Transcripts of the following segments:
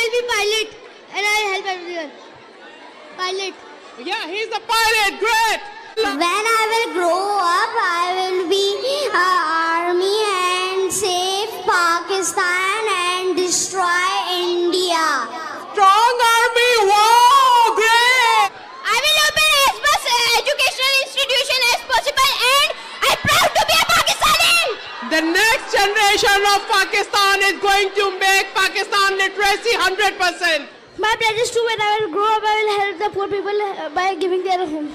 I will be pilot and I will help everyone. Pilot. Yeah, he's a pilot. Great. When I will grow up, I will be army and save Pakistan and destroy India. Strong army. Wow, great. I will open as much educational institution as possible and I'm proud to be a Pakistani. The next generation of Pakistan is going to make Pakistan literacy 100%. My pledge is to when I will grow up, I will help the poor people by giving their home,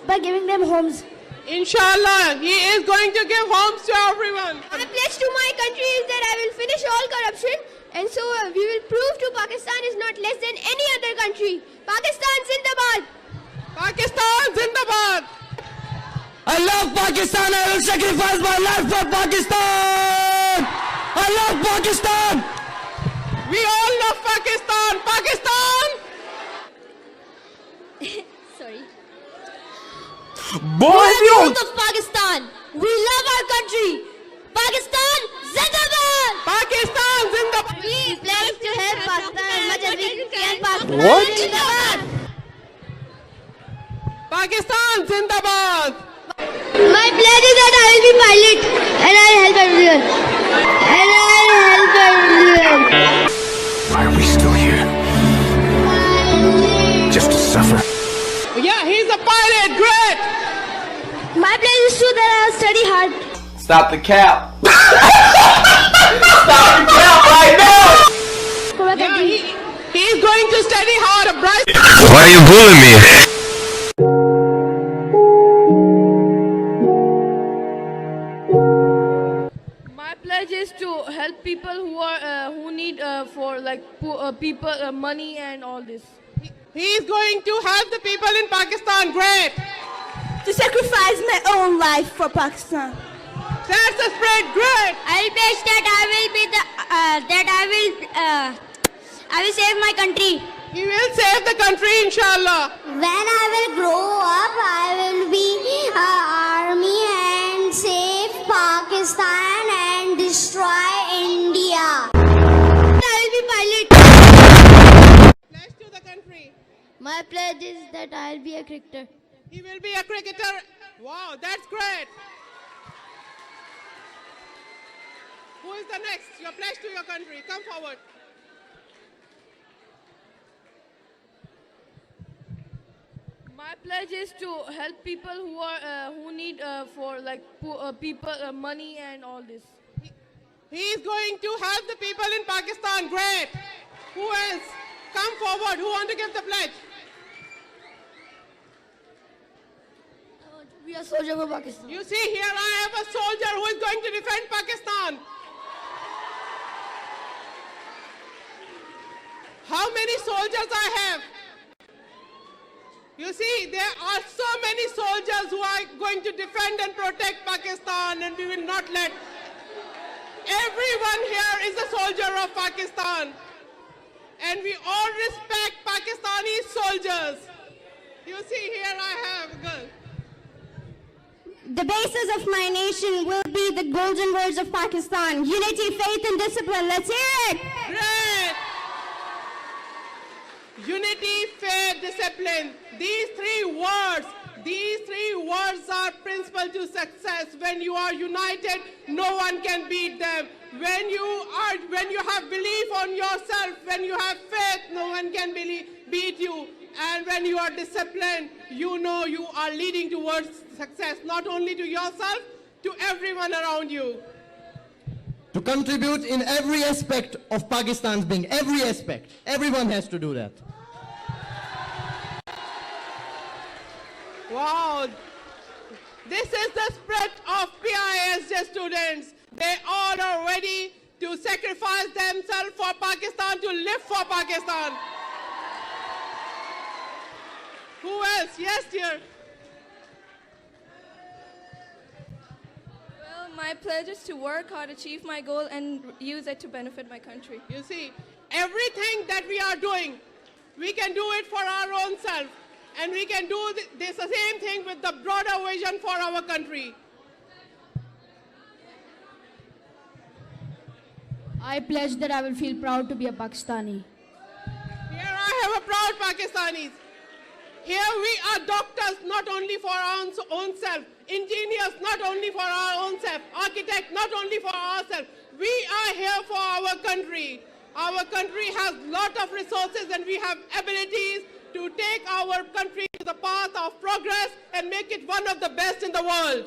by giving them homes. Inshallah, he is going to give homes to everyone. My pledge to my country is that I will finish all corruption and so we will prove to Pakistan is not less than any other country. Pakistan Zindabad! Pakistan Zindabad! I love Pakistan. I will sacrifice my life for Pakistan. I love Pakistan. We all love Pakistan. Pakistan! Sorry. Boys, Youth of Pakistan, we love our country. Pakistan Zindabad! Pakistan Zindabad! We pledge to help Pakistan as much as we can. Pakistan What? Zindabad! Pakistan Zindabad! My pledge is that I will be pilot and I will help everyone. And I will help everyone. Why are we still here? Just to suffer? Yeah, he's a pilot. Great. My pledge is to that I will study hard. Stop the cap. Stop the cap right now. For my Yeah, country. he's going to study hard. Bright. Why are you bullying me? My pledge is to help people who need for like people money and all this. He's going to help the people in Pakistan. Great. To sacrifice my own life for Pakistan. That's the spirit. Great. I will pledge that I will be the I will save my country. He will save the country, inshallah. When I will grow up, I will be army and save Pakistan and destroy India. I will be pilot. Pledge to the country. My pledge is that I will be a cricketer. He will be a cricketer. Wow, that's great. Who is the next? Your pledge to your country. Come forward. My pledge is to help people who need for like people money and all this. He is going to help the people in Pakistan. Great. Who else? Come forward. Who want to give the pledge? We are soldiers for Pakistan. You see, here I have a soldier who is going to defend Pakistan. How many soldiers I have? You see, there are so many soldiers who are going to defend and protect Pakistan, and we will not let. Everyone here is a soldier of Pakistan, and we all respect Pakistani soldiers. You see, here I have a girl. The basis of my nation will be the golden words of Pakistan. Unity, faith, and discipline. Let's hear it. Great! Unity, faith, discipline. These three words are principal to success. When you are united, no one can beat them. When you have belief on yourself, when you have faith, no one can beat you. And when you are disciplined, you know you are leading towards success, not only to yourself, to everyone around you. To contribute in every aspect of Pakistan's being, every aspect. Everyone has to do that. Wow. This is the spirit of PISJ students. They all are ready to sacrifice themselves for Pakistan, to live for Pakistan. Who else? Yes, dear. Well, my pledge is to work hard, achieve my goal, and use it to benefit my country. You see, everything that we are doing, we can do it for our own self. And we can do this the same thing with the broader vision for our country. I pledge that I will feel proud to be a Pakistani. Here I have a proud Pakistanis. Here we are doctors not only for our own self, engineers not only for our own self, architects not only for ourselves. We are here for our country. Our country has lot of resources and we have abilities to take our country to the path of progress and make it one of the best in the world.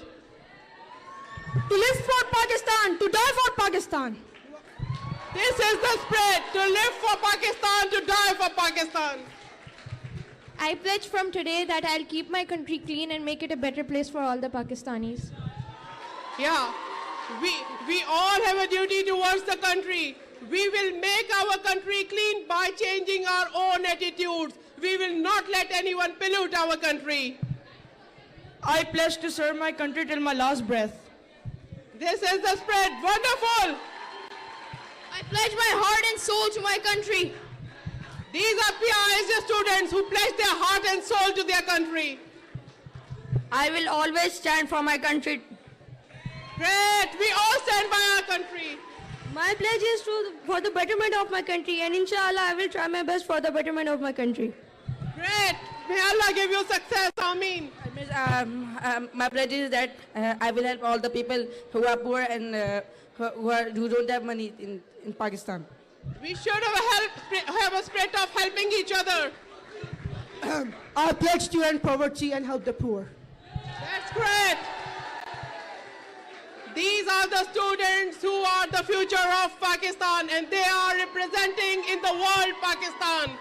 To live for Pakistan, to die for Pakistan. This is the spirit, to live for Pakistan, to die for Pakistan. I pledge from today that I'll keep my country clean and make it a better place for all the Pakistanis. Yeah, we all have a duty towards the country. We will make our country clean by changing our own attitudes. We will not let anyone pollute our country. I pledge to serve my country till my last breath. This is the spirit. Wonderful. I pledge my heart and soul to my country. These are PISA students who pledge their heart and soul to their country. I will always stand for my country. Great. We all stand by our country. My pledge is for the betterment of my country, and inshallah I will try my best for the betterment of my country. Great. May Allah give you success. Ameen. My pledge is that I will help all the people who are poor and who don't have money in Pakistan. We should have a spirit of helping each other. I pledge to end poverty and help the poor. That's great. These are the students who are the future of Pakistan and they are representing in the world Pakistan.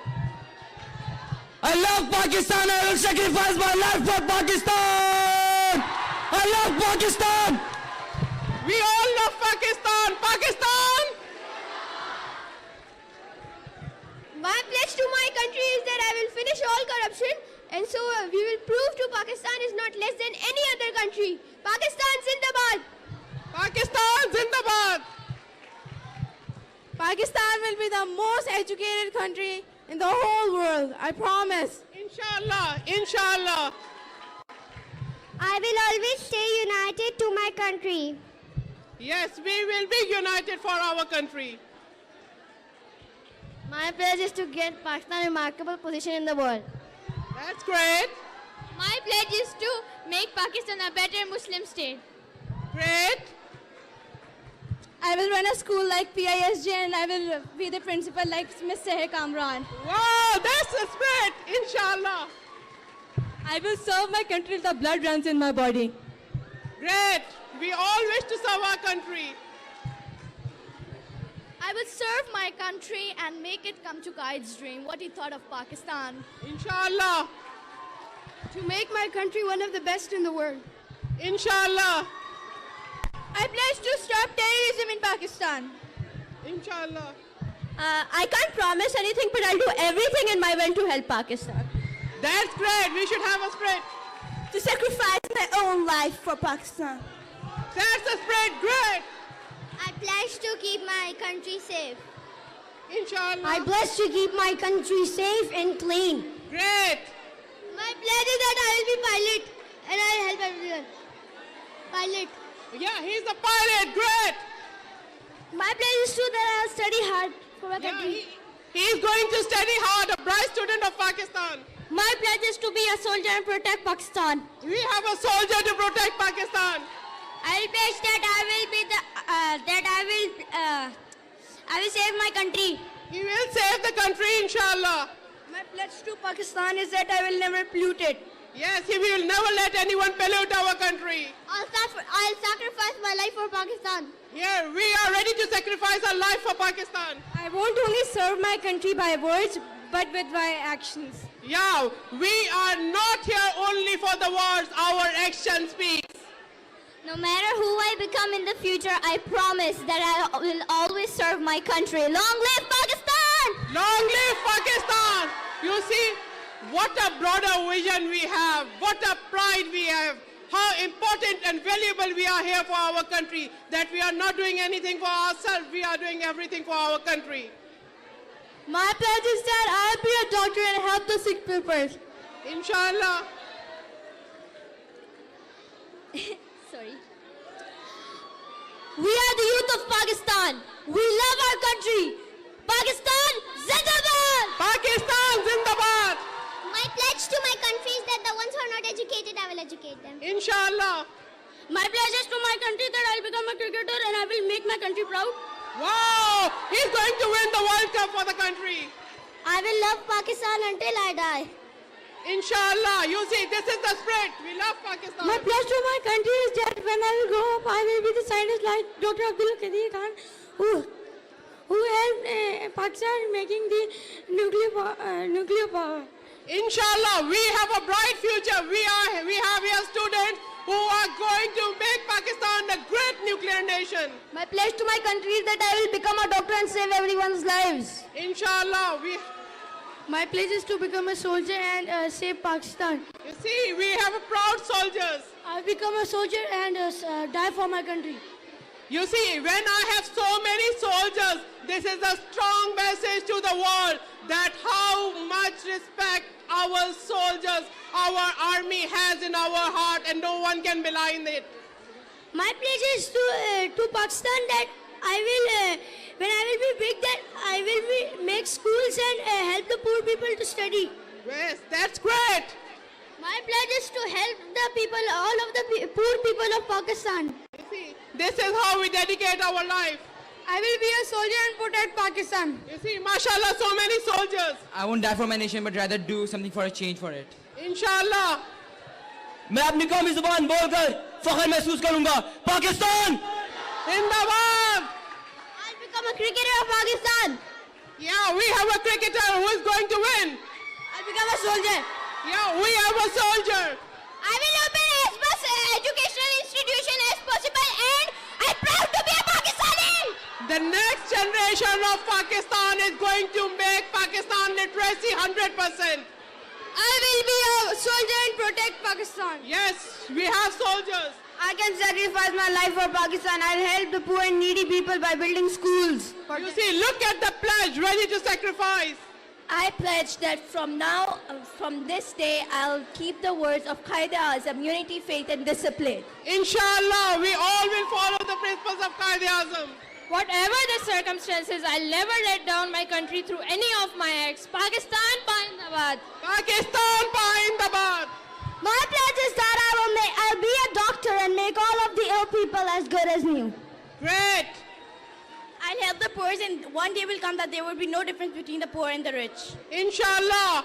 I love Pakistan. I will sacrifice my life for Pakistan. I love Pakistan. We all love Pakistan. Pakistan. My pledge to my country is that I will finish all corruption and so we will prove to Pakistan is not less than any other country. Pakistan Zindabad. Pakistan Zindabad. Pakistan will be the most educated country in the whole world. I promise. Inshallah. Inshallah. I will always stay united to my country. Yes, we will be united for our country. My pledge is to get Pakistan a remarkable position in the world. That's great. My pledge is to make Pakistan a better Muslim state. Great. I will run a school like PISJ and I will be the principal like Miss Seher Kamran. Wow, that's the spirit. Inshallah. I will serve my country till the blood runs in my body. Great. We all wish to serve our country. I will serve my country and make it come to Qaid's dream, what he thought of Pakistan. Inshallah. To make my country one of the best in the world. Inshallah. I pledge to stop terrorism in Pakistan. Inshallah. I can't promise anything, but I'll do everything in my will to help Pakistan. That's great. We should have a spirit. To sacrifice my own life for Pakistan. That's the spirit. Great. I pledge to keep my country safe. Inshallah. I pledge to keep my country safe and clean. Great. My pledge is that I will be pilot and I will help everyone. Pilot. Yeah, he's the pilot. Great. My pledge is to that I will study hard for my Yeah, country. he's going to study hard. A bright student of Pakistan. My pledge is to be a soldier and protect Pakistan. We have a soldier to protect Pakistan. I will pledge that I will be the I will save my country. He will save the country, inshallah. My pledge to Pakistan is that I will never pollute it. Yes, he will never let anyone pollute our country. I'll sacrifice my life for Pakistan. Here, we are ready to sacrifice our life for Pakistan. I won't only serve my country by words, but with my actions. Yeah, we are not here only for the words, our action speaks. No matter who I become in the future, I promise that I will always serve my country. Long live Pakistan! Long live Pakistan! You see, what a broader vision we have, what a pride we have, how important and valuable we are here for our country, that we are not doing anything for ourselves, we are doing everything for our country. My pledge is that I'll be a doctor and help the sick people. Inshallah. Sorry. We are the youth of Pakistan. We love our country. Pakistan Zindabad! Pakistan Zindabad! My pledge to my country is that the ones who are not educated, I will educate them. Inshallah. My pledge is to my country that I'll become a cricketer and I will make my country proud. Wow! He's going to win the World Cup for the country. I will love Pakistan until I die. Inshallah. You see, this is the spirit. We love Pakistan. My pledge to my country is that when I will grow up, I will be the scientist like Dr. Abdul Qadir Khan, who helped Pakistan in making the nuclear power. Inshallah, we have a bright future. We have here students who are going to make Pakistan a great nuclear nation. My pledge to my country is that I will become a doctor and save everyone's lives. Inshallah, My pledge is to become a soldier and save Pakistan. you see, we have a proud soldiers. I'll become a soldier and die for my country. You see, when I have so many soldiers, this is a strong message to the world that how much respect our soldiers, our army has in our heart, and no one can belie it. My pledge is to Pakistan that I will, when I will be big, that I will make schools and help the poor people to study. Yes, that's great. My pledge is to help the people, all of the poor people of Pakistan. You see, this is how we dedicate our life. I will be a soldier and protect Pakistan. You see, mashallah, so many soldiers. I won't die for my nation, but rather do something for a change for it. Inshallah. मैं अपनी कौमी जुबान बोलकर फख्र महसूस करूंगा Pakistan Zindabad. I'll become a cricketer of Pakistan. Yeah, we have a cricketer who is going to win. I'll become a soldier. Yeah, we have a soldier. I will open as much educational institution as possible and I'm proud to be a Pakistani. The next generation of Pakistan is going to make Pakistan literacy 100%. I will be a soldier and protect Pakistan. Yes, we have soldiers. I can sacrifice my life for Pakistan. I'll help the poor and needy people by building schools. You see, look at the pledge, ready to sacrifice. I pledge that from now, from this day, I'll keep the words of Qaeda-Azam, unity, faith and discipline. Inshallah, we all will follow the principles of Qaeda-Azam. Whatever the circumstances, I'll never let down my country through any of my acts. Pakistan Zindabad. Pakistan Zindabad. My pledge is that I'll be a doctor and make all of the ill people as good as new. Great. I'll help the poor and one day will come that there will be no difference between the poor and the rich. Inshallah.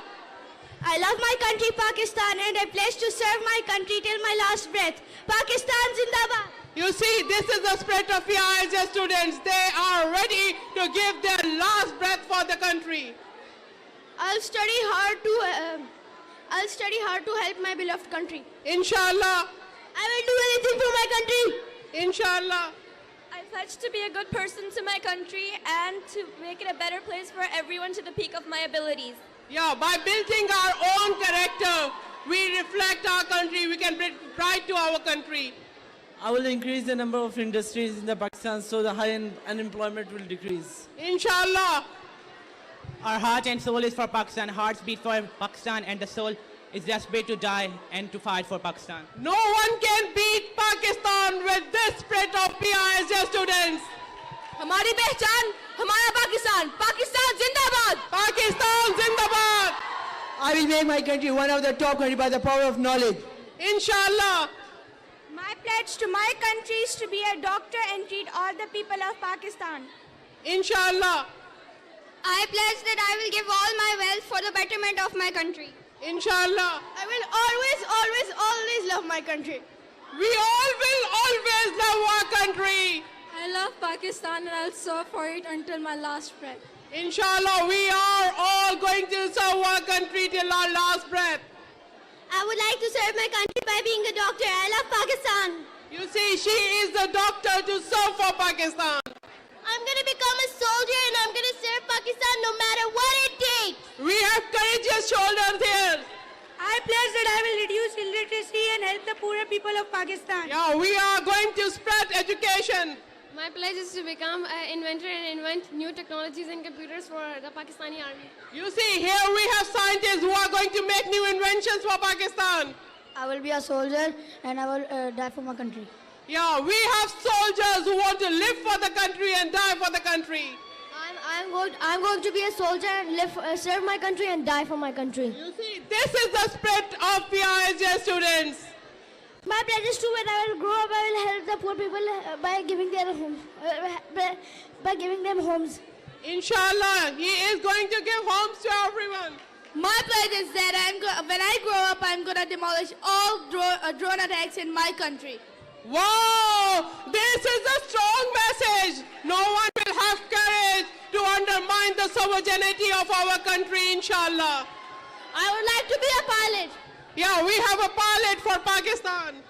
I love my country, Pakistan, and I pledge to serve my country till my last breath. Pakistan Zindabad. You see, this is the spirit of PIJ students. They are ready to give their last breath for the country. I'll study hard to help my beloved country. Inshallah. I will do anything for my country. Inshallah. I pledge to be a good person to my country and to make it a better place for everyone to the peak of my abilities. Yeah, by building our own character, we reflect our country. We can bring pride to our country. I will increase the number of industries in the Pakistan so the high unemployment will decrease. Inshallah. Our heart and soul is for Pakistan. Hearts beat for Pakistan and the soul is desperate to die and to fight for Pakistan. No one can beat Pakistan with this spirit of PIJ students. हमारी पहचान हमारा पाकिस्तान पाकिस्तान जिंदाबाद Pakistan Zindabad. I will make my country one of the top country by the power of knowledge. Inshallah. My pledge to my country is to be a doctor and treat all the people of Pakistan. Inshallah. I pledge that I will give all my wealth for the betterment of my country. Inshallah. I will always love my country. We all will always love our country. I love Pakistan and I'll serve for it until my last breath. Inshallah, we are all going to serve our country till our last breath. I would like to serve my country by being a doctor. I love Pakistan. You see, she is the doctor to serve for Pakistan. I'm going to become a soldier and I'm going to serve Pakistan no matter what it takes. We have courageous shoulders here. I pledge that I will reduce illiteracy and help the poorer people of Pakistan. Yeah, we are going to spread education. My pledge is to become an inventor and invent new technologies and computers for the Pakistani army. You see, here we have scientists who are going to make new inventions for Pakistan. I will be a soldier and I will die for my country. Yeah, we have soldiers who want to live for the country and die for the country. I'm going to be a soldier and serve my country and die for my country. You see, this is the spirit of PRSJ students. My pledge is to when I will grow up, I will help the poor people by giving their home, by giving them homes. Inshallah, he is going to give homes to everyone. My pledge is that when I grow up, I'm going to demolish all drone attacks in my country. Wow, this is a strong message. No one will have courage to undermine the sovereignty of our country, inshallah. I would like to be a pilot. Yeah, we have a pilot for Pakistan.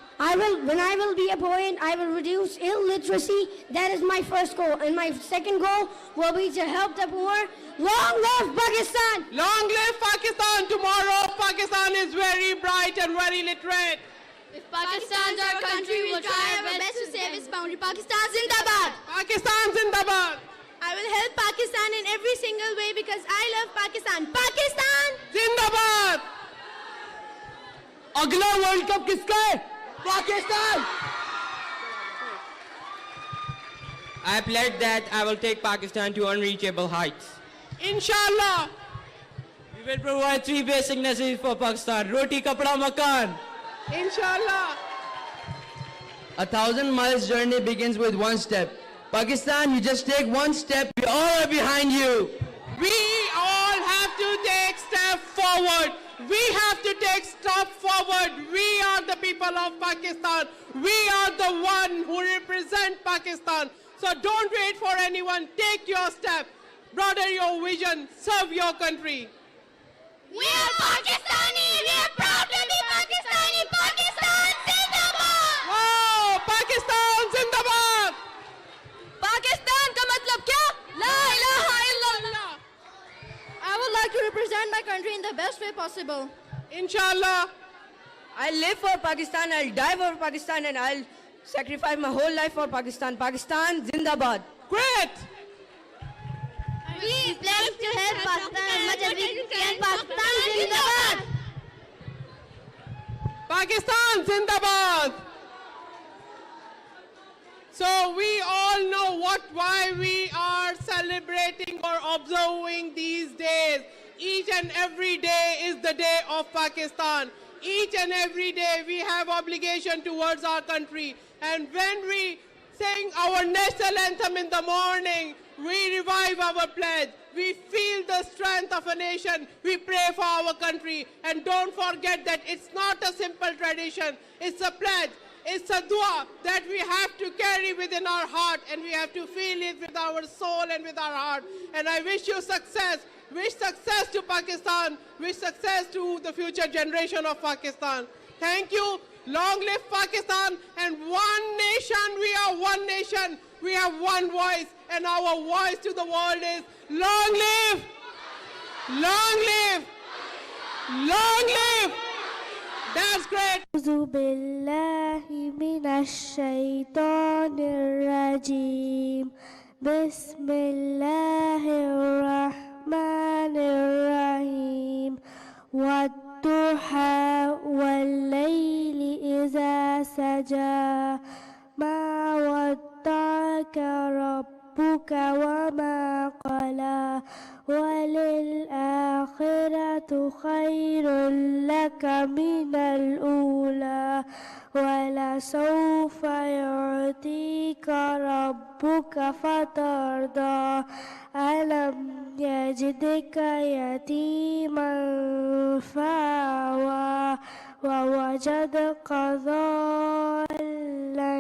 When I will be a boy and I will reduce illiteracy, that is my first goal. And my second goal will be to help the poor. Long live Pakistan! Long live Pakistan. Tomorrow, Pakistan is very bright and very literate. If Pakistan's our country, we will try our best to save its boundary. Pakistan Zindabad! Pakistan Zindabad! I will help Pakistan in every single way because I love Pakistan. Pakistan! Zindabad! अगला world cup किसका है? Pakistan! I pledge that I will take Pakistan to unreachable heights. Inshallah. We will provide 3 basic necessities for Pakistan: roti, kapda, makan. Inshallah. 1,000 miles journey begins with one step. Pakistan, you just take one step, we all are behind you. We all have to take step forward. We have to take step forward. We are the people of Pakistan. We are the one who represent Pakistan. So don't wait for anyone. Take your step. Broaden your vision. Serve your country. We are Pakistani. We are proud to be Pakistani. Pakistan Zindabad! Wow! Pakistan Zindabad! Pakistan का मतलब क्या? La ilaha illallah. I would like to represent my country in the best way possible. Inshallah. I'll live for Pakistan, I'll die for Pakistan, and I'll sacrifice my whole life for Pakistan. Pakistan Zindabad. Great! We pledge to help Pakistan as much as we can. Pakistan Zindabad! Pakistan Zindabad! So we all know why we are celebrating or observing these days. Each and every day is the day of Pakistan. Each and every day we have obligation towards our country. And when we sing our national anthem in the morning, we revive our pledge. We feel the strength of a nation. We pray for our country. And don't forget that it's not a simple tradition. It's a pledge. It's a dua that we have to carry within our heart, and we have to feel it with our soul and with our heart. And I wish you success. Wish success to Pakistan. Wish success to the future generation of Pakistan. Thank you. Long live Pakistan. And one nation, we are one nation. We have one voice. And our voice to the world is long live. Long live. Long live. That's great. أعوذ بالله من الشيطان الرجيم بسم الله الرحمن الرحيم والضحى والليل إذا سجى ما ودعك ربك وما قلى وللآخرة خير لك من الأولى ولسوف يعطيك ربك فترضى ألم يجدك يتيما فآوى ووجدك ضالا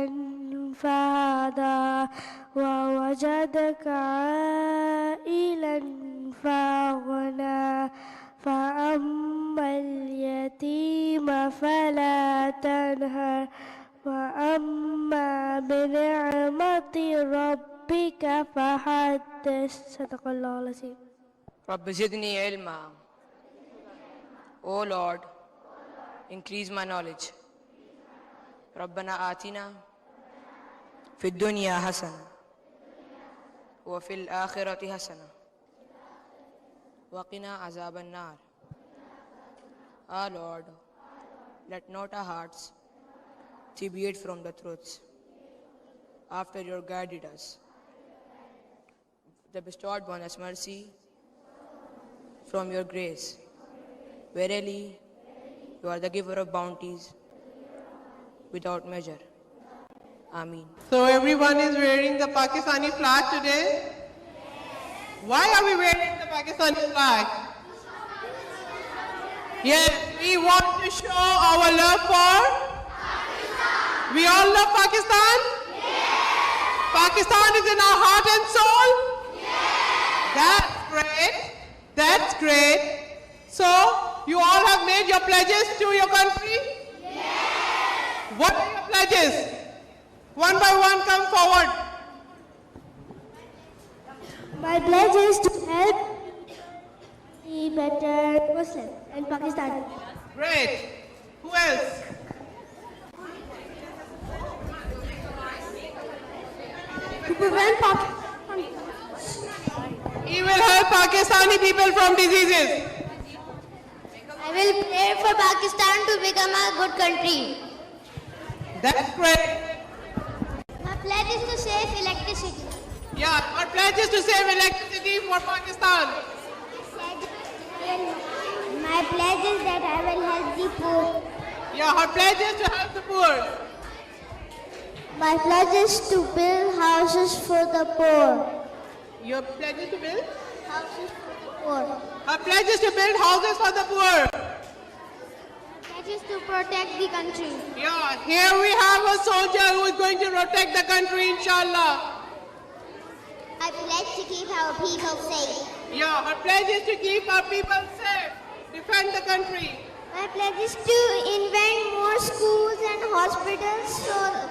فهدى ووجدك عائلا فأغنى فأما اليتيم فلا تنهر وأما بنعمة ربك فحدث صدق الله العظيم. رب زدني علما. O Lord, increase my knowledge. ربنا آتنا في الدنيا حسنة وفي الآخرة حسنة وقنا عذاب النار. Our Lord, let not our hearts deviate from the truth. after you guided us. The bestowed one as mercy from your grace. Verily, you are the giver of bounties without measure. Ameen. So everyone is wearing the Pakistani flag today? Why are we wearing the Pakistani flag? Yes, we want to show our love for Pakistan. We all love Pakistan? Yes. Pakistan is in our heart and soul? Yes. That's great. That's great. So, you all have made your pledges to your country? Yes. What are your pledges? One by one, come forward. My pledge is to help the better Muslims in Pakistan. Great. Who else? To prevent Pakistan. He will help Pakistani people from diseases. I will pray for Pakistan to become a good country. That's great. My pledge is to save electricity. Yeah, our pledge is to save electricity for Pakistan. My pledge is that I will help the poor. Yeah, her pledge is to help the poor. My pledge is to build houses for the poor. Your pledge is to build? Houses for the poor. Her pledge is to build houses for the poor. My pledge is to protect the country. Yeah, here we have a soldier who is going to protect the country, inshallah. I pledge to keep our people safe. Yeah, her pledge is to keep our people safe, defend the country. My pledge is to invent more schools and hospitals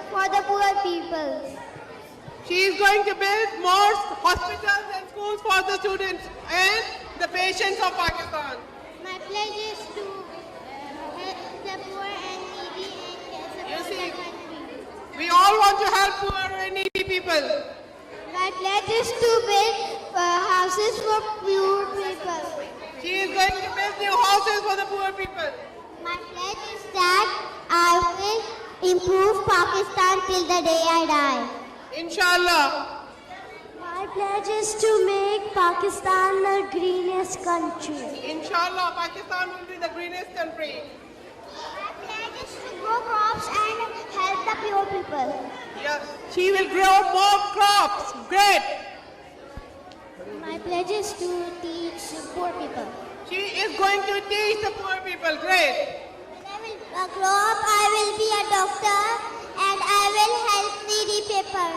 for the poor people. She is going to build more hospitals and schools for the students and the patients of Pakistan. My pledge is to help the poor and needy and support the country. We all want to help poor and needy people. My pledge is to build houses for poor people. She is going to build new houses for the poor people. My pledge is that I will improve Pakistan till the day I die. Inshallah. My pledge is to make Pakistan the greenest country. Inshallah, Pakistan will be the greenest country. My pledge is to grow crops and help the poor people. Yes, she will grow more crops. Great. My pledge is to teach poor people. She is going to teach the poor people. Great. When I will grow up, I will be a doctor and I will help needy people.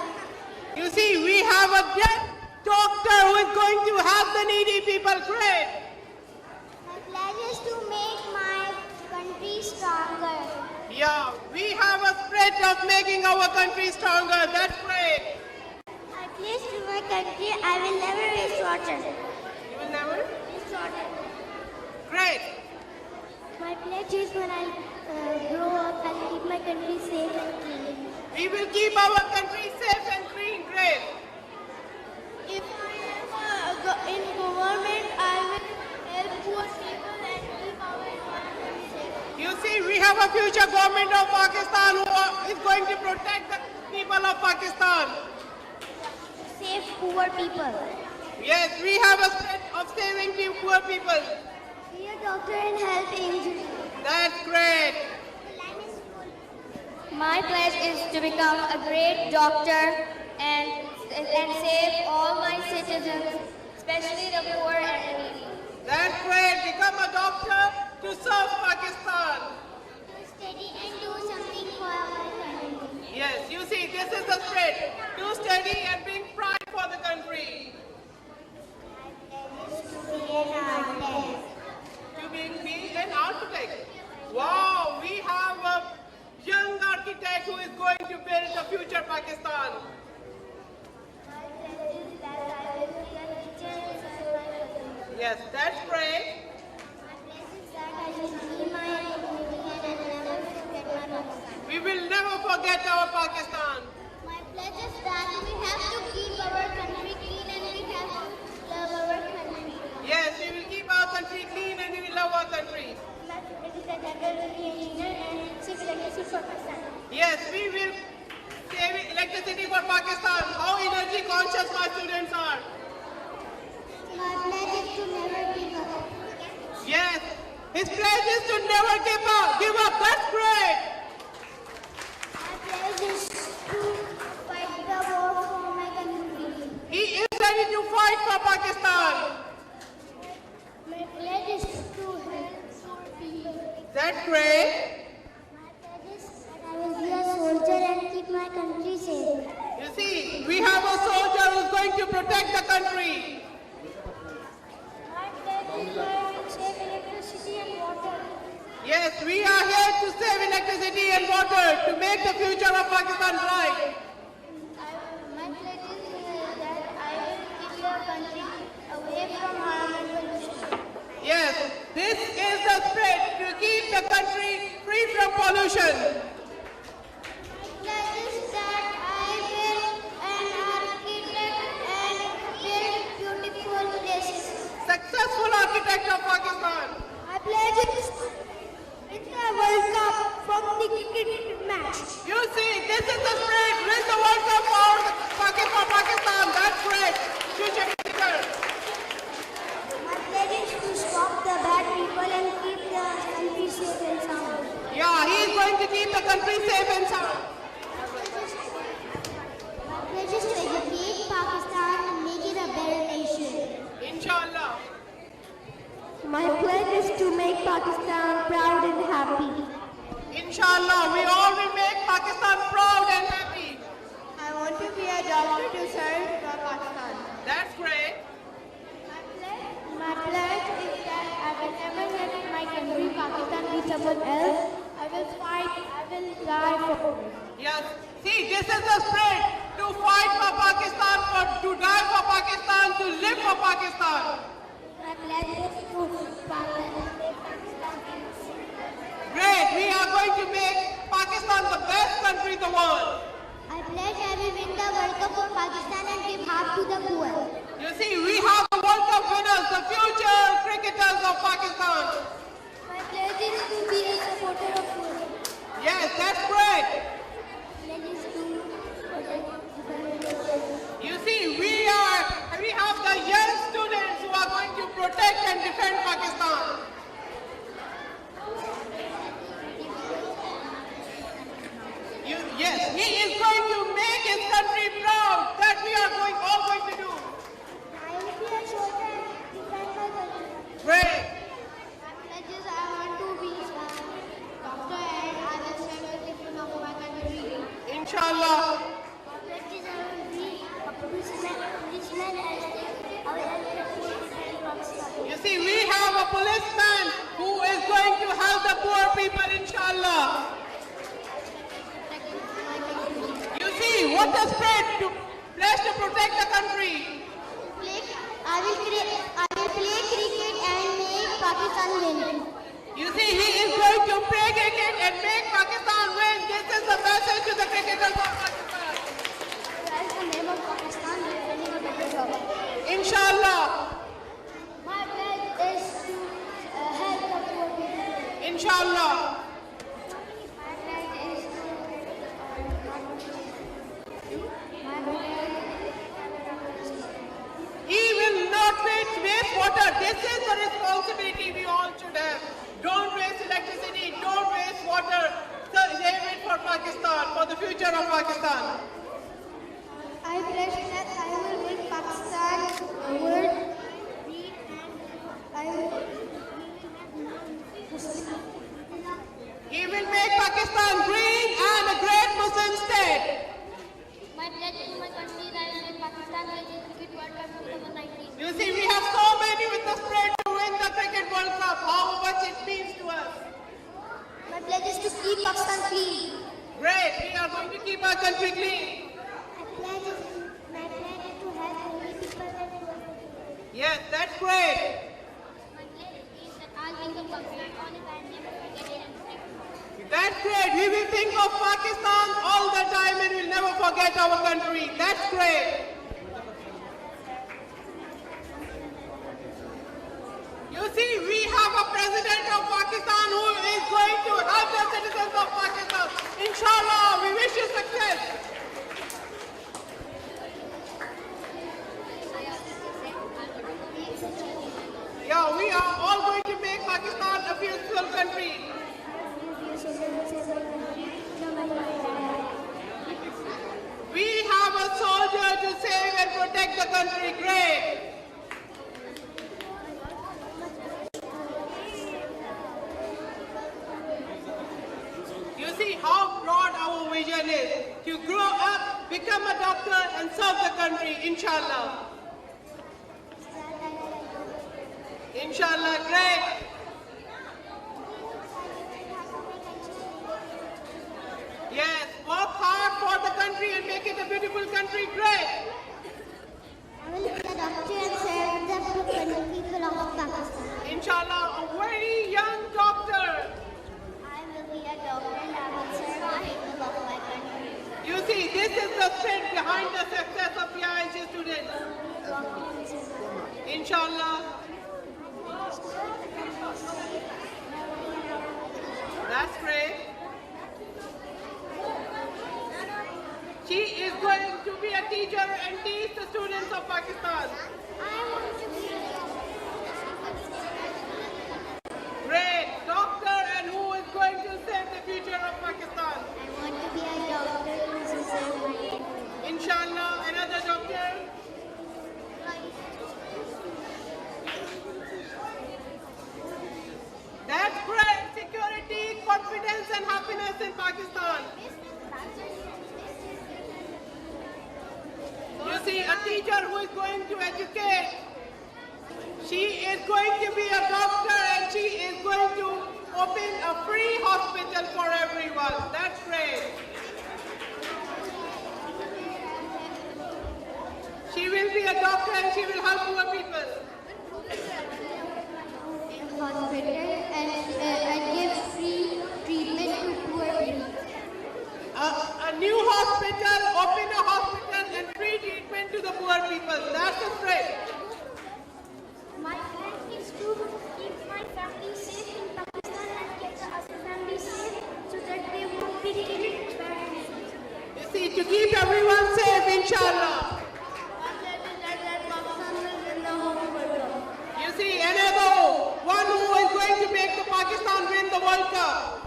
You see, we have a great doctor who is going to help the needy people. Great. My pledge is to make my country stronger. Yeah, we have a spirit of making our country stronger. That's great. I pledge to my country, I will never waste water. You will never? Waste water. Great. My pledge is when I grow up, I'll keep my country safe and clean. We will keep our country safe and clean. Great. If I am in government, I will help poor people and keep our environment safe. You see, we have a future government of Pakistan who is going to protect the people of Pakistan. Save poor people. Yes, we have a spirit of saving poor people. Be a doctor and help injured. That's great. My pledge is to become a great doctor and save all my citizens, especially the poor and the needy. That's great. Become a doctor to serve Pakistan. To study and do something for our country. Yes, you see, this is the spirit. To study and bring pride for the country. To be an artist. To be an architect. Wow, we have a young architect who is going to build the future Pakistan. My pledge is that I will be a teacher and serve my country. Yes, that's great. My pledge is that I will be my identity and I will never forget my Pakistan. We will never forget our Pakistan. My pledge is that we have to keep our country clean and we have to love our country. Yes, we will keep our country clean and we will love our country. My pledge is that I will be an engineer and save electricity for Pakistan. Yes, we will save electricity for Pakistan. How energy conscious my students are. My pledge is to never give up. Yes, his pledge is to never give up. That's great. My pledge is to fight the war for my country. He is ready to fight for Pakistan. My pledge is to help poor people. That's great. My pledge is that I will be a soldier and keep my country safe. You see, we have a soldier who's going to protect the country. My pledge is to save electricity and water. Yes, we are here to save electricity and water to make the future of Pakistan bright. My pledge is that I will keep your country away from harm and pollution. Yes, this is the spirit to keep the country free from pollution. My pledge is that I will an architect and build beautiful places. Successful architect of Pakistan. My pledge is win the World Cup from the cricket match. You see, this is the spirit. Win the World Cup for Pakistan. That's great. Future cricketer. My pledge is to stop the bad people and keep the country safe and sound. Yeah, he is going to keep the country safe and sound. My pledge is to educate Pakistan and make it a better nation. Inshallah. My pledge is to make Pakistan proud and happy. Inshallah, we all will make Pakistan proud and happy. I want to be a doctor to serve Pakistan. That's great. My pledge is that I will never let my country, Pakistan, be someone else. I will fight, I will die for it. Yes. See, this is the spirit to fight for Pakistan, to die for Pakistan, to live for Pakistan. My pledge is to Pakistan. Great. We are going to make Pakistan the best country in the world. I pledge I will win the World Cup for Pakistan and give half to the poor. You see, we have the World Cup winners, the future cricketers of Pakistan. My pledge is to be a supporter of food. Yes, that's great. Pledge is to protect the country. You see, we have the young students who are going to protect and defend Pakistan. Yes, he is going to make his country proud. That we are all going to do. I will be a soldier and defend my country. Great. My pledge is I want to be a doctor and I will serve the people of my country. Inshallah. My pledge is I will be a policeman and I will help the poor people in Pakistan. You see, we have a policeman who is going to help the poor people, inshallah. You see, what a spirit to pledge to protect the country. I will play cricket and make Pakistan win. You see, he is going to play cricket and make Pakistan win. This is the message to the cricketers of Pakistan. That's the name of Pakistan. Defending a better job. Inshallah. My pledge is to help the poor people. Inshallah. My pledge is to He will not waste water. This is the responsibility we all should have. Don't waste electricity. Don't waste water. Save it for Pakistan, for the future of Pakistan. I pledge that I will make Pakistan world free and I will He will make Pakistan green and a great Muslim state. My pledge to my country is I will make Pakistan win the Cricket World Cup 2019. You see, we have so many with the spirit to win the Cricket World Cup. How much it means to us. My pledge is to keep Pakistan clean. Great. We are going to keep our country clean. My pledge is to help only people and poor people. Yes, that's great. My pledge is that I'll think of Pakistan all the time, never forget it and protect it. That's great. We will think of Pakistan all the time and we'll never forget our country. That's great. You see, we have a president of Pakistan who is going to help the citizens of Pakistan. Inshallah, we wish you success. we are all going to make Pakistan a beautiful country. We have a soldier to save and protect the country. Great. You see how broad our vision is. To grow up, become a doctor and serve the country, inshallah. Inshallah, great. Yes, work hard for the country and make it a beautiful country, great. I will be a doctor and serve the people of Pakistan. Inshallah, a very young doctor. I will be a doctor and I will serve the people of my country. You see, this is the spirit behind the success of PIHG students. Inshallah. That's great. She is going to be a teacher and teach the students of Pakistan. I want to be a Great. Doctor and who is going to save the future of Pakistan. I want to be a doctor who will serve my country. Inshallah, another doctor. That's great. Security, confidence and happiness in Pakistan. You see, a teacher who is going to educate. She is going to be a doctor and she is going to open a free hospital for everyone. That's great. She will be a doctor and she will help poor people. Hospital and give free treatment to poor people. A new hospital, open a hospital and free treatment to the poor people. That's the great. My plan is to keep my family safe in Pakistan and keep the other family safe so that they won't be killed badly. You see, to keep everyone safe, inshallah. You see, another one who is going to make the Pakistan win the World Cup.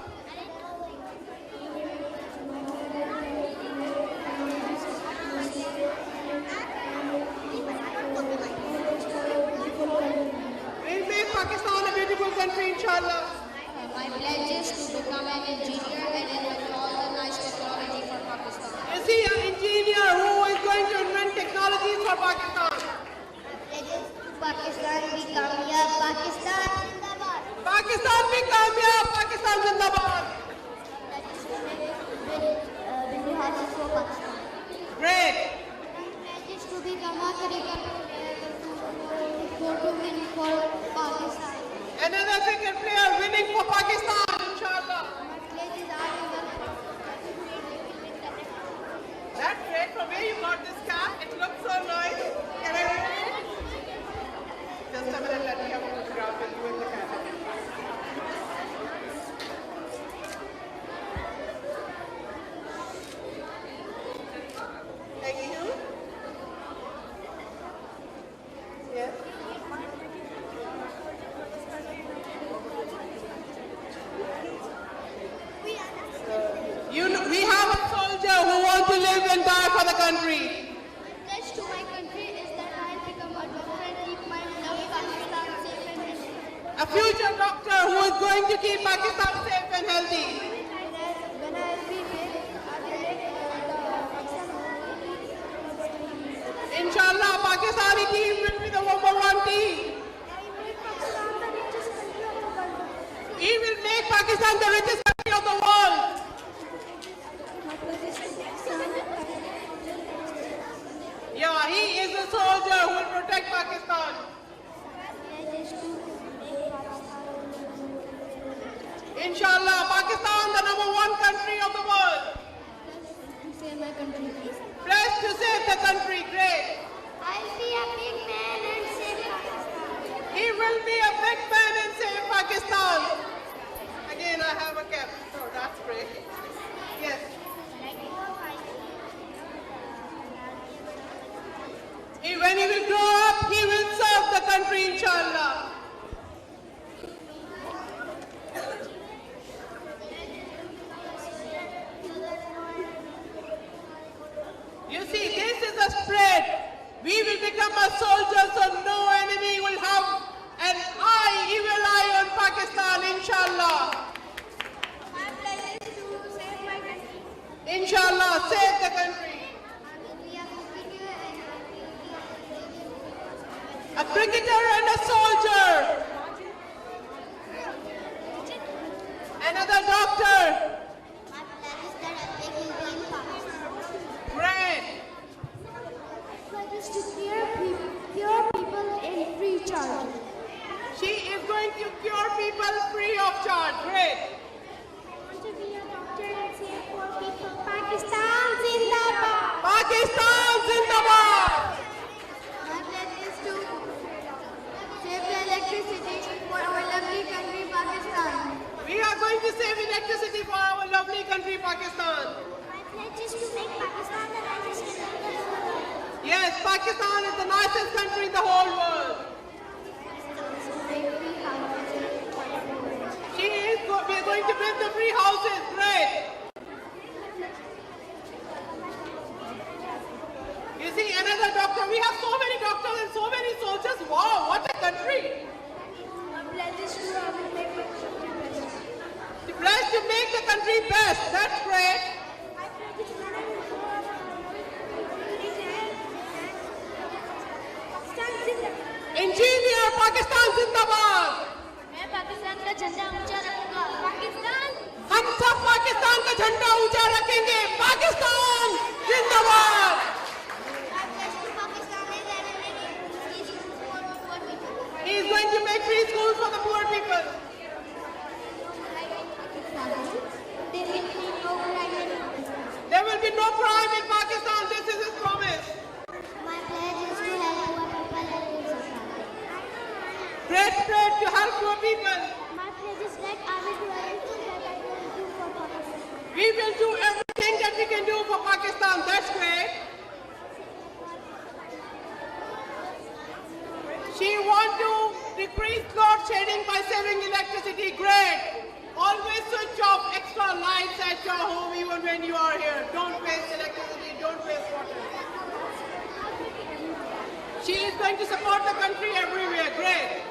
We'll make Pakistan a beautiful country, inshallah. My pledge is to become an engineer and invent all the nice technology for Pakistan. You see, an engineer who is going to invent technologies for Pakistan. Pakistan be kamyab, Pakistan zindabad. Pakistan be kamyab, Pakistan zindabad. Win the houses for Pakistan. Great. My pledge is to become a cricket player to win for Pakistan. Another cricket player winning for Pakistan, inshallah. My pledge is I will. That's great. From where you got this cap? It looks so nice. Can I wear it? Just a minute, let me have a photograph with you in the camera. Thank you. Yes. We have a soldier who wants to live and die for the country. My pledge to my country is that I'll become a doctor and keep my love Pakistan safe and healthy. A future doctor who is going to keep Pakistan safe and healthy. When I'll be big, I will make Pakistan. Inshallah, Pakistani team will be the #1 team. He will make Pakistan the richest country of the world. Yeah, he is a soldier who will protect Pakistan. Inshallah, Pakistan the #1 country of the world. Save my country, please. Blessed to save the country, great. I'll be a big man and save Pakistan. He will be a big man and save Pakistan. Again, I have a cap. So that's great. Yes. When he will grow up, he will serve the country, inshallah. cricketer and a soldier. Another doctor. My plan is that I will be in Pakistan. Great. That is to cure people in free charge. She is going to cure people free of charge. Great. I want to be a doctor and save poor people. Pakistan Zindabad. Pakistan Zindabad. My plan is to save the electricity for our lovely country, Pakistan. We are going to save electricity for our lovely country, Pakistan. My pledge is to make Pakistan the nicest country in the world. Yes, Pakistan is the nicest country in the whole world. We are going to build the free houses. Great. You see, another doctor. We have so many doctors and so many soldiers. Wow, what a country. My pledge is to make my country better. The pledge to make the country best. That's great. My pledge is that I will go Pakistan Zindabad. Engineer Pakistan Zindabad. मैं पाकिस्तान का झंडा ऊंचा रखूंगा पाकिस्तान हम सब पाकिस्तान का झंडा ऊंचा रखेंगे पाकिस्तान जिंदाबाद He is going to make free schools for the poor people. There will be no crime in Pakistan. This is his promise. My pledge is to help poor people and society. Great spread to help poor people. My pledge is that I will do everything that I can do for Pakistan. We will do everything that we can do for Pakistan. That's great. She wants to decrease load shedding by saving electricity. Great. Always switch off extra lights at your home even when you are here. Don't waste electricity. Don't waste water. She is going to support the country everywhere. Great.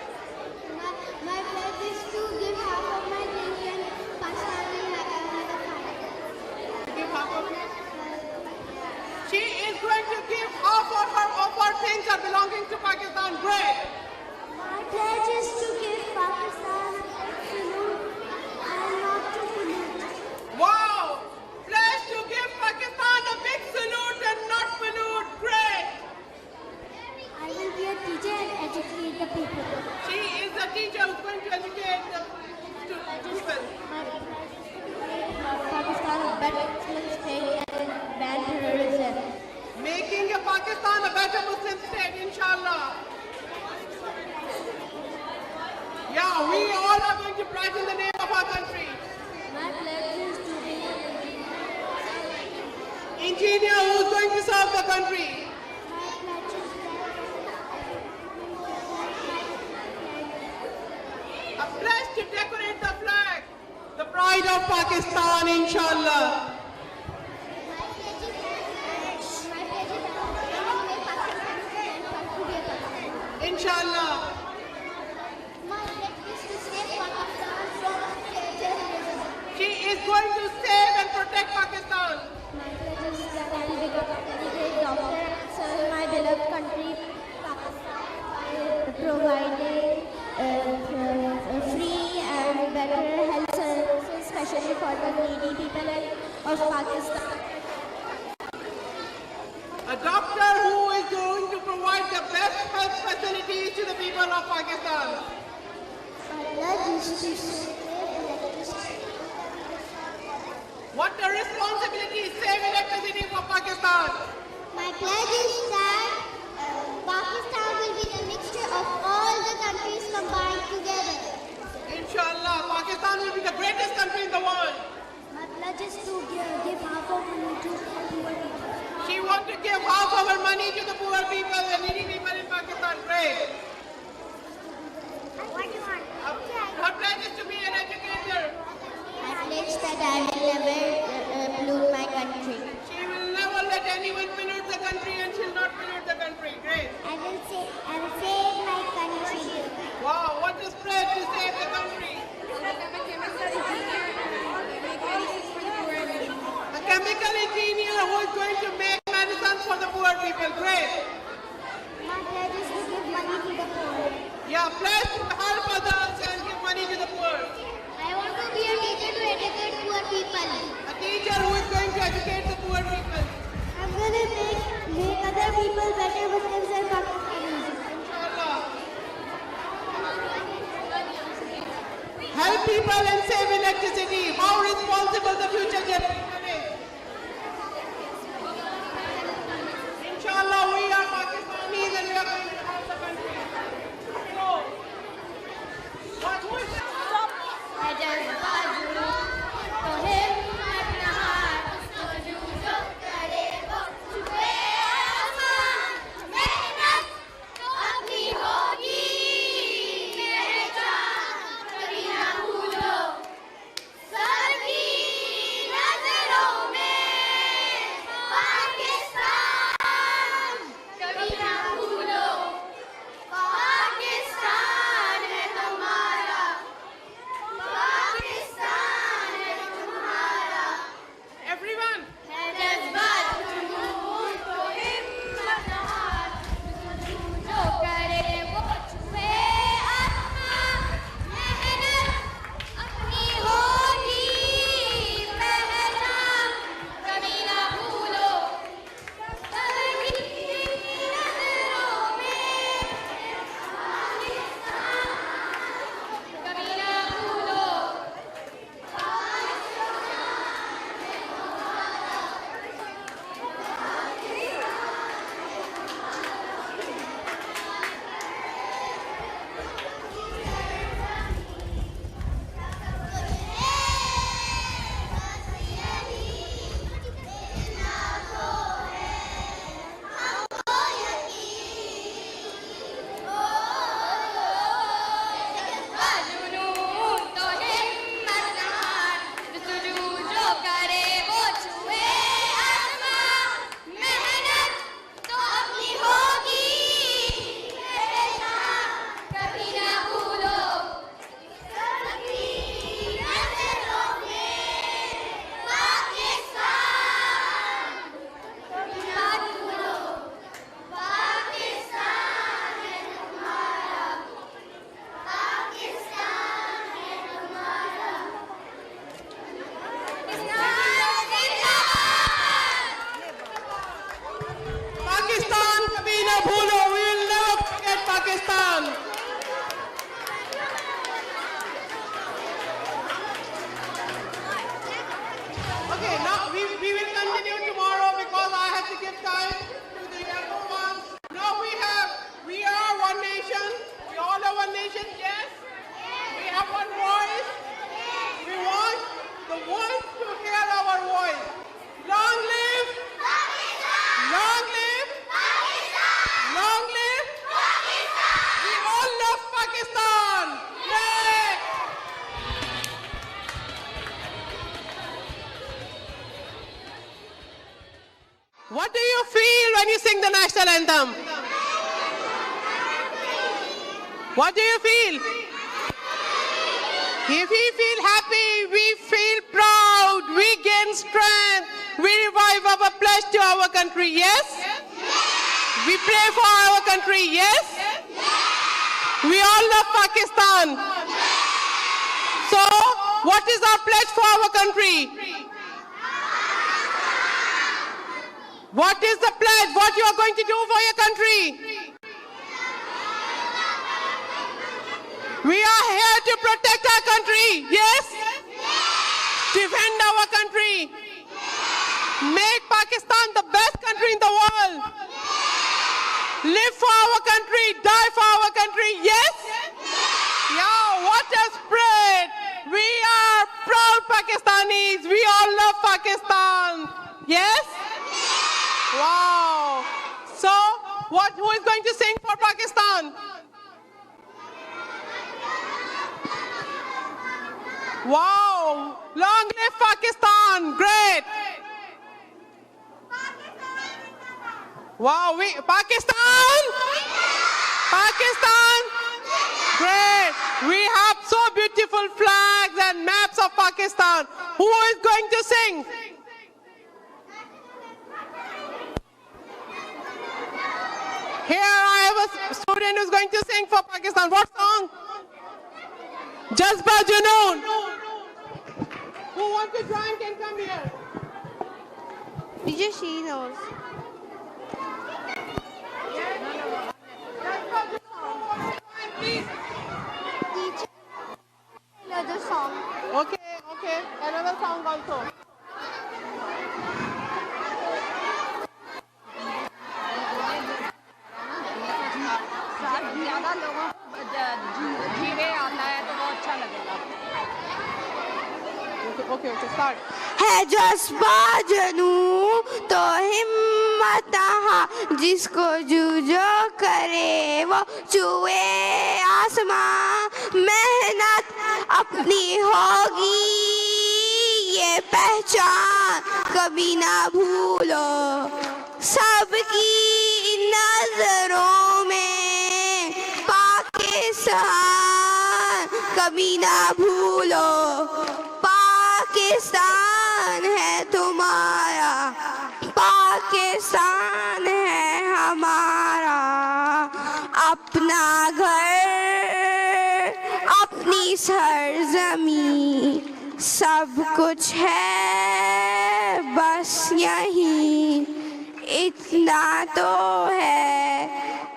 My pledge is to give half of my things and Pakistan will have another fight. Give half of it. She is going to give half of her things are belonging to Pakistan. Great. My pledge is to give Pakistan a salute and not to pollute. Wow. Pledge to give Pakistan a big salute and not pollute. Great. I will be a teacher and educate the people. She is a teacher who's going to educate the people. My pledge is to make Pakistan a better Muslim state and ban terrorism. Making Pakistan a better Muslim state, inshallah. Yeah, we all are going to pledge in the name of our country. My pledge is to be Engineer who's going to serve the country. my pledge is A pledge to decorate the flag. The pride of Pakistan, inshallah. Inshallah. My pledge is to save Pakistan from terrorism. She is going to save and protect Pakistan. My pledge is that I will become a great doctor and serve my beloved country, Pakistan, by providing free and better health services, especially for the needy people of Pakistan. A doctor who is going to provide the best health facilities to the people of Pakistan. My pledge is to save electricity. What a responsibility, save electricity for Pakistan. My pledge is that Pakistan will be the mixture of all the countries combined together. Inshallah, Pakistan will be the greatest country in the world. My pledge is to give half of money to poor people. She wants to give half of her money to the poor people and needy people in Pakistan. Great. What do you want? Her pledge is to be an educator. I pledge that I will never pollute my country. She will never let anyone pollute the country and she'll not pollute the country. Great. I will save my country Yeah, pledge to help others and give money to the poor. I want to be a teacher to educate poor people. A teacher who is going to educate the poor people. I'm gonna make other people better with themselves Pakistanis. Inshallah. Help people and save electricity. How responsible the future generation is. Inshallah, we are Pakistanis and we are going to help the country. So, who is that? Everyone. Pakistan, kabhi na bhulo. We will never forget Pakistan. Okay, now we will continue tomorrow because I have to give time to the younger ones. Now we are one nation. We all are one nation, yes? We have one voice. We want the voice to hear our voice. Long live! Long live! Long live! We all love Pakistan! Yay! What do you feel when you sing the national anthem? What do you feel? If we feel happy, we feel proud, we gain strength, we revive our pledge to our country, yes? We pray for our country, yes? We all love Pakistan. So, what is our pledge for our country? What is the pledge? What you are going to do for your country? We are here to protect our country, yes? Defend our country. Make Pakistan the best country in the world. Live for our country, die for our country, yes? Yeah, what a spirit. We are proud Pakistanis. We all love Pakistan. Yes? Wow. So, who is going to sing for Pakistan? Wow. Long live Pakistan. Great. Wow. Pakistan? Pakistan? Great. We have so beautiful flags and maps of Pakistan. Who is going to sing? Here I have a first student who's going to sing for Pakistan. What song? Jazba Junoon. Who wants to join can come here. DJ she knows. Please. Another song. Okay. Another song also. ज़्यादा लोगों को जीवे आता है तो वो अच्छा लगेगा. Okay, start. है जज्बा जनू तो हिम्मत जिसको जूझो करे वो चूहे आसमां मेहनत अपनी होगी ये पहचान कभी ना भूलो सबकी नजरों में पाकिस्तान कभी ना भूलो पाकिस्तान है तुम्हारा पाकिस्तान है हमारा अपना घर अपनी सरजमी सब कुछ है बस यही इतना तो है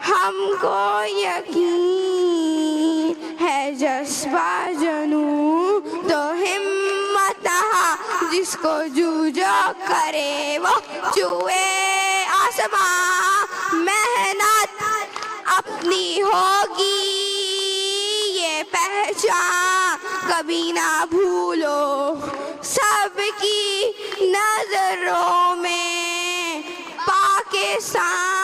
हमको यकीन है जज्बा जनू तो हिम्मत जिसको जूझो करे वो चूहे आसमां मेहनत अपनी होगी ये पहचान कभी ना भूलो सबकी नजरों में पाकिस्तान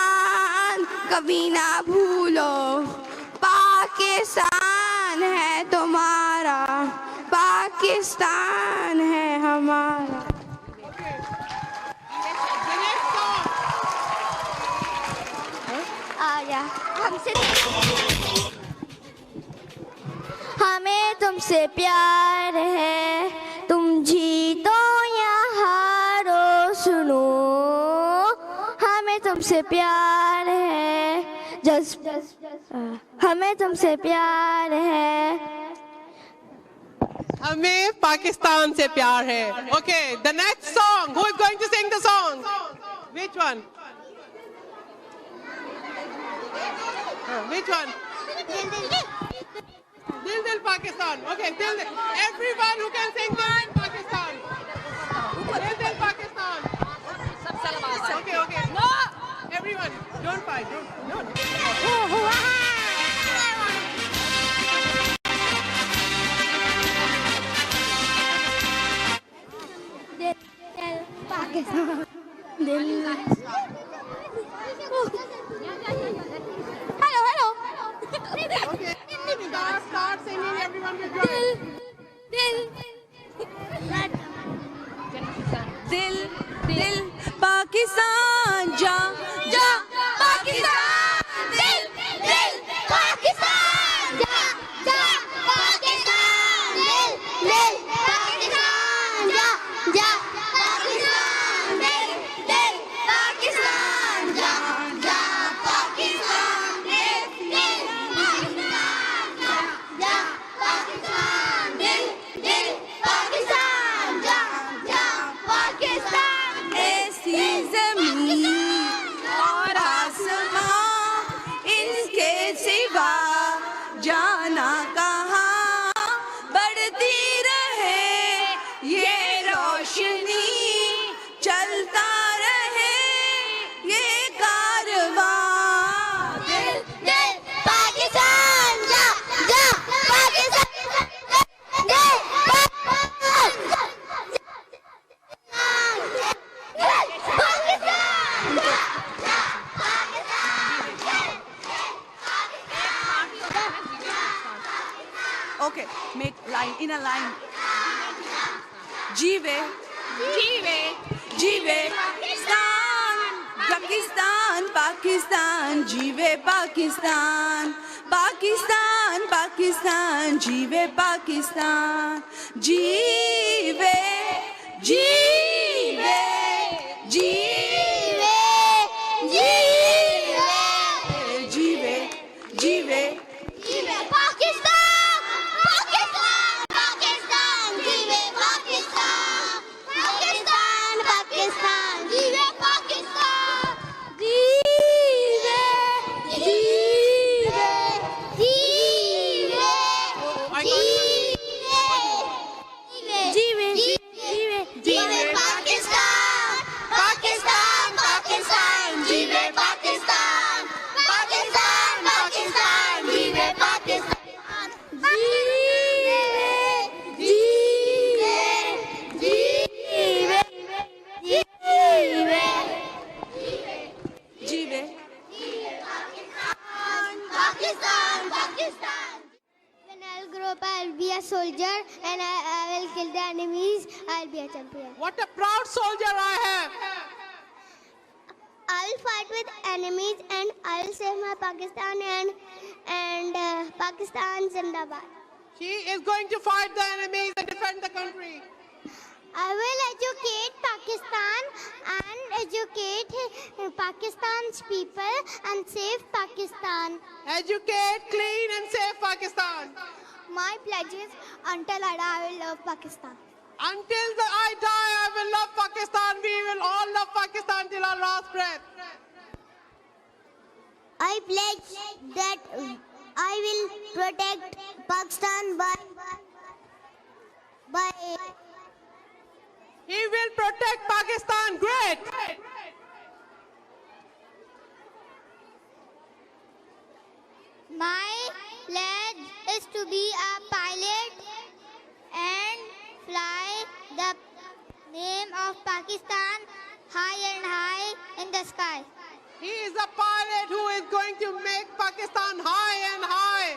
कभी ना भूलो पाकिस्तान है तुम्हारा पाकिस्तान है हमारा. हमसे हमें तुमसे प्यार है तुम जीतो या हारो सुनो हमें तुमसे प्यार है हमें तुमसे प्यार है हमें पाकिस्तान से प्यार है. Okay, the next song. Who is going to sing the song? Which one? Which one? Dil Dil Pakistan. Okay, Dil Dil. Everyone who can sing Dil Dil Pakistan. Dil Dil Pakistan. Okay. No. Everyone, don't fight. No. Pakistan. Hello. Okay. Start singing. Everyone will join. दिल पाकिस्तान जा पाकिस्तान दिल पाकिस्तान जा पाकिस्तान दिल पाकिस्तान जा पाकिस्तान दिल पाकिस्तान जा पाकिस्तान दिल पाकिस्तान जा पाकिस्तान दिल पाकिस्तान जा पाकिस्तान ऐसी ज़मीन और आसमां इनके सिवा जाना कहाँ बढ़ती रहे ये रोशनी चलता रहे ये कारवां दिल पाकिस्तान जा Pakistan Okay, make line in a line. जीवे पाकिस्तान पाकिस्तान जीवे पाकिस्तान जीवे पाकिस्तान जीवे जीवे up, I'll be a soldier and I will kill the enemies. I'll be a champion. What a proud soldier I have. I'll fight with enemies and I'll save my Pakistan and Pakistan Zindabad. She is going to fight the enemies and defend the country. I will educate Pakistan and educate Pakistan's people and save Pakistan. Educate, clean and save Pakistan. My pledge is until I die, I will love Pakistan. Until I die, I will love Pakistan. We will all love Pakistan till our last breath. I pledge that I will protect Pakistan by He will protect Pakistan. Great. My pledge is to be a pilot and fly the name of Pakistan high and high in the sky. He is a pilot who is going to make Pakistan high and high.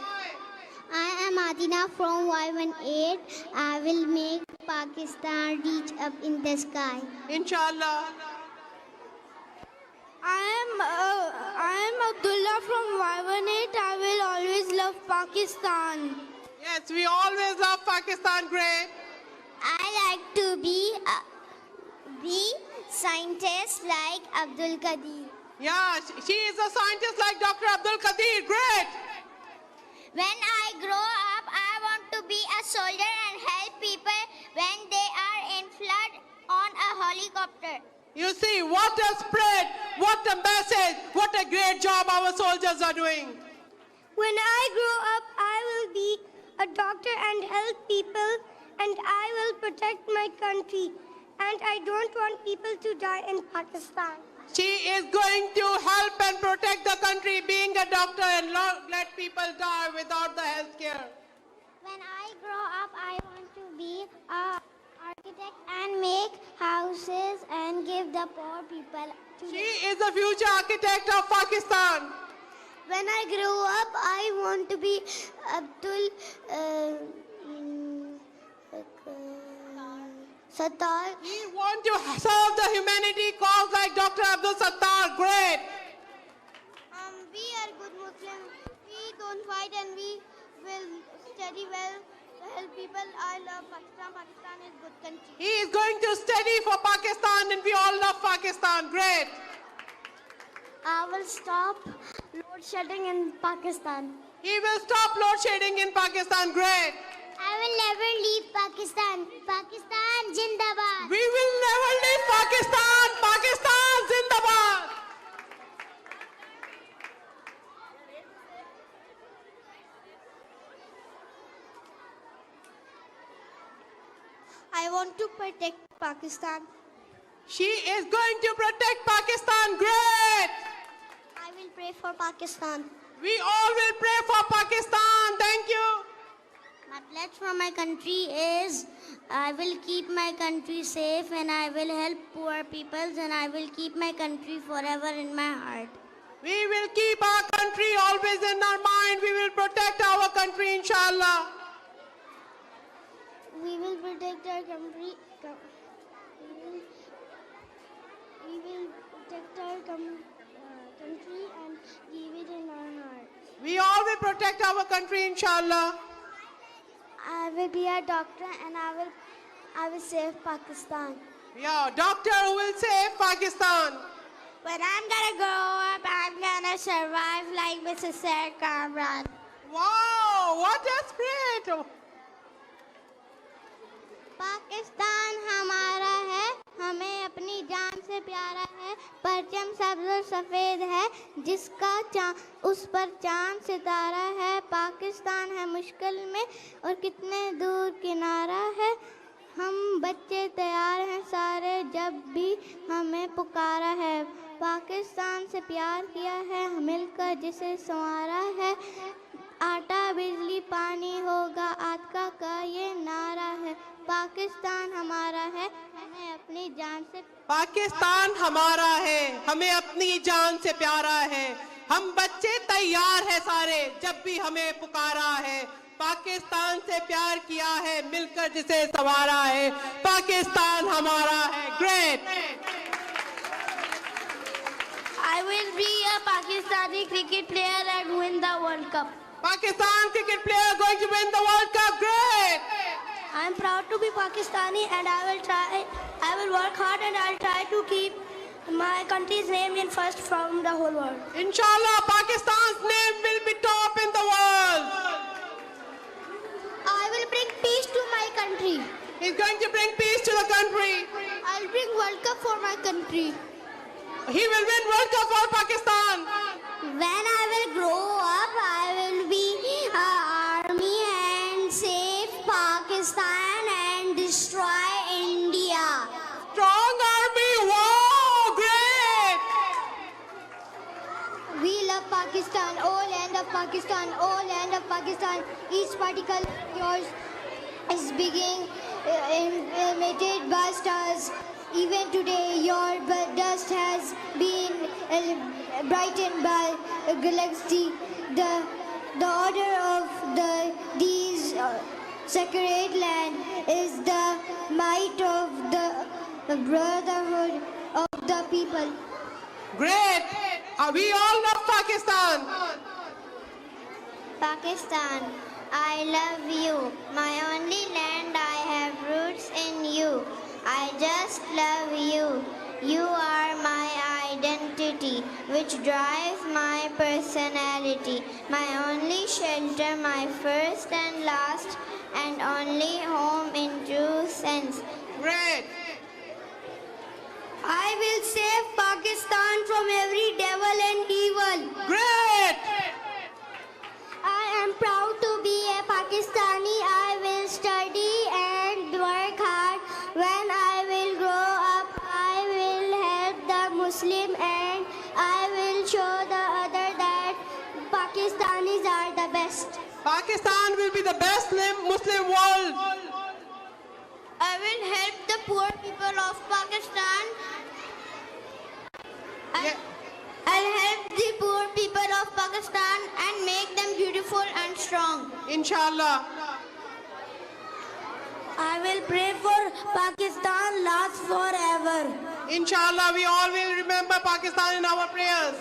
I am Adina from Y18. I will make Pakistan reach up in the sky. Inshallah. I am Abdullah from Y18. I will always love Pakistan. Yes, we always love Pakistan. Great. I like to be scientist like Abdul Qadir. Yeah, she is a scientist like Dr. Abdul Qadir. Great. When I grow up, I want to be a soldier and help people when they are in flood on a helicopter. You see, what a spread, what a message, what a great job our soldiers are doing. When I grow up, I will be a doctor and help people, and I will protect my country. And I don't want people to die in Pakistan. She is going to help and protect the country, being a doctor, and not let people die without the health care. When I grow up, I want to be an architect and make houses and give the poor people. She is the future architect of Pakistan. When I grow up, I want to be Abdul Sattar. We want to serve the humanity cause like Dr. Abdul Sattar. Great. We are good Muslims. We don't fight and we will study well to help people. I love Pakistan. Pakistan is a good country. He is going to study for Pakistan and we all love Pakistan. Great. I will stop load shedding in Pakistan. He will stop load shedding in Pakistan. Great. I will never leave Pakistan. Pakistan Zindabad. We will never leave Pakistan. Pakistan Zindabad. I want to protect Pakistan. She is going to protect Pakistan. Great. I will pray for Pakistan. We all will pray for Pakistan. Thank you. My pledge for my country is I will keep my country safe and I will help poor peoples and I will keep my country forever in my heart. We will keep our country always in our mind. We will protect our country, inshallah. We will protect our country. We will protect our country and keep it in our heart. We all will protect our country, inshallah. I will be a doctor and I will save Pakistan. Yeah, doctor who will save Pakistan. When I'm gonna grow up, I'm gonna survive like Mrs. Sarah Kamran. Wow, what a spirit! Pakistan हमारा है, हमें अपनी जान से प्यारा है, परचम सब्ज़ और सफ़ेद है, जिसका उस पर चांद सितारा है, पाकिस्तान है मुश्किल में और कितने दूर किनारा है, हम बच्चे तैयार हैं सारे जब भी हमें पुकारा है, पाकिस्तान से प्यार किया है, मिलकर जिसे संवारा है, आटा बिजली पानी होगा आका का ये नारा है, पाकिस्तान हमारा है, हमें अपनी जान से पाकिस्तान हमारा है, हमें अपनी जान से प्यारा है, हम बच्चे तैयार है सारे, जब भी हमें पुकारा है। पाकिस्तान से प्यार किया है, मिलकर जिसे संवारा है। पाकिस्तान हमारा है। Great. I will be a Pakistani cricket player and win the World Cup. Pakistan cricket player going to win the World Cup. Great. I am proud to be Pakistani and I will work hard and I'll try to keep my country's name in first from the whole world. Inshallah, Pakistan's name will be top in the world. I will bring peace to my country. He's going to bring peace to the country. I'll bring World Cup for my country. He will win World Cup for Pakistan. When I will grow up, I will be army and save Pakistan and destroy India. Strong army. Wow, great. We love Pakistan, oh land of Pakistan, oh land of Pakistan. Each particle of yours is being emitted by stars. Even today, your dust has been brightened by a galaxy. The order of these sacred land is the might of the brotherhood of the people. Great. We all love Pakistan. Pakistan, I love you. My only land, I have roots in you. I just love you. You are my identity, which drives my personality. My only shelter, my first and last, and only home in true sense. Great. I will save Pakistan from every devil and evil. Great. I am proud to be a Pakistani. I will study and work hard. When I will grow up, I will help the Muslim and I will show the other that Pakistanis are the best. Pakistan will be the best Muslim world. I will help the poor people of Pakistan. I'll help the poor people of Pakistan and make them beautiful and strong. Inshallah. I will pray for Pakistan last forever. Inshallah, we all will remember Pakistan in our prayers.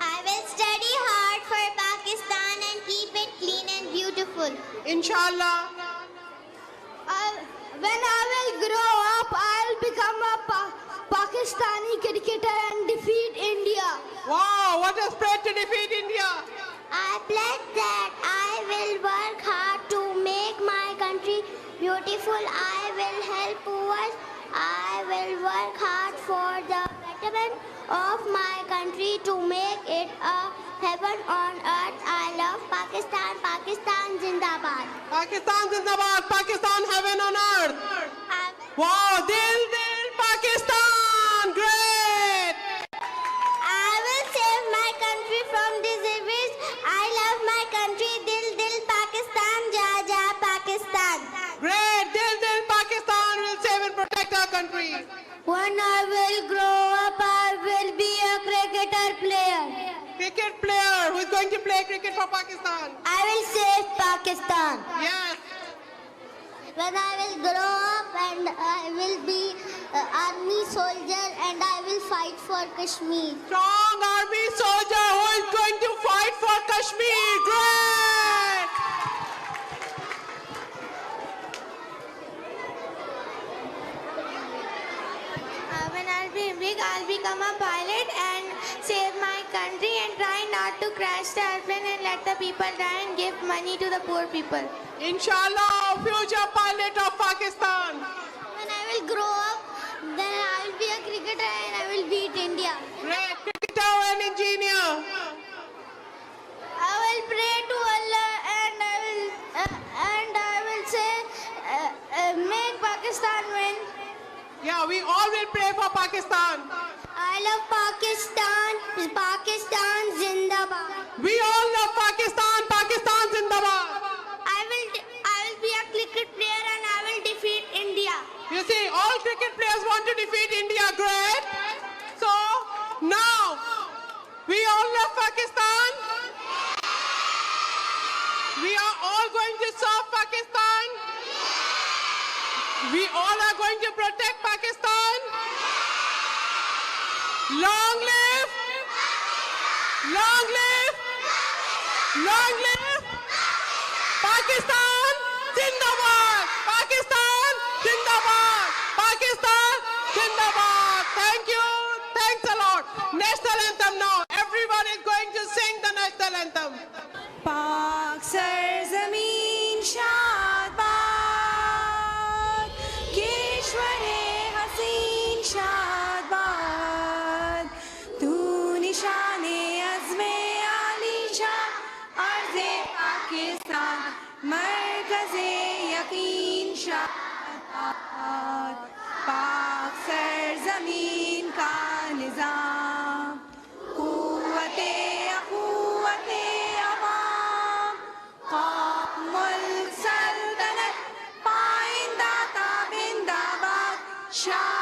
I will study hard for Pakistan and keep it clean and beautiful. Inshallah. When I will grow up, I'll become a Pakistani cricketer and defeat India. Wow, what a spread to defeat India. I pledge that I will work hard to make my country beautiful. I will help poor. I will work hard for the betterment of my country to make it a heaven on earth. I love Pakistan. Pakistan Zindabad. Pakistan Zindabad. Pakistan heaven on earth. Wow, Dil Dil Pakistan. Great. I will save my country from disease. I love my country. Dil Dil Pakistan. Ja Ja Pakistan. Great. Dil Dil Pakistan will save and protect our country. When I will grow up, I will be a cricketer player. Cricket player who is going to play cricket for Pakistan. I will save Pakistan. Yes. When I will grow up and I will be an army soldier and I will fight for Kashmir. Strong army soldier who is going to fight for Kashmir. Great. When I'll be big, I'll become a pilot and save my country and try not to crash the airplane and let the people die and give money to the poor people. Inshallah, future pilot of Pakistan. When I will grow up, then I'll be a cricketer and I will beat India. Great cricketer and engineer. I will pray to Allah and I will say, make Pakistan win. Yeah, we all will pray for Pakistan. I love Pakistan. Pakistan Zindabad. We all love Pakistan. Pakistan Zindabad. I will be a cricket player and I will defeat India. You see, all cricket players want to defeat India. Great. So now we all love going to serve Pakistan? We all are going to protect Pakistan? Long live! Long live! Long live! Pakistan Zindabad! Pakistan Zindabad! Pakistan Zindabad! Thank you. Thanks a lot. National anthem now. Everyone is going to sing the national anthem. पाक सरजमीन शादबाद, केशवरे हसीन शादबाद, तू निशाने अज़्मे आलीशान, अर्ज़े पाकिस्तान, मरकज़े यकीन शादबाद, पाक सरजमीन का निज़ाम, कुव्वते अख़ुव्वते अवाम, मुल्क सल्तनत पाइंदा ताबिंदाबाद, शाह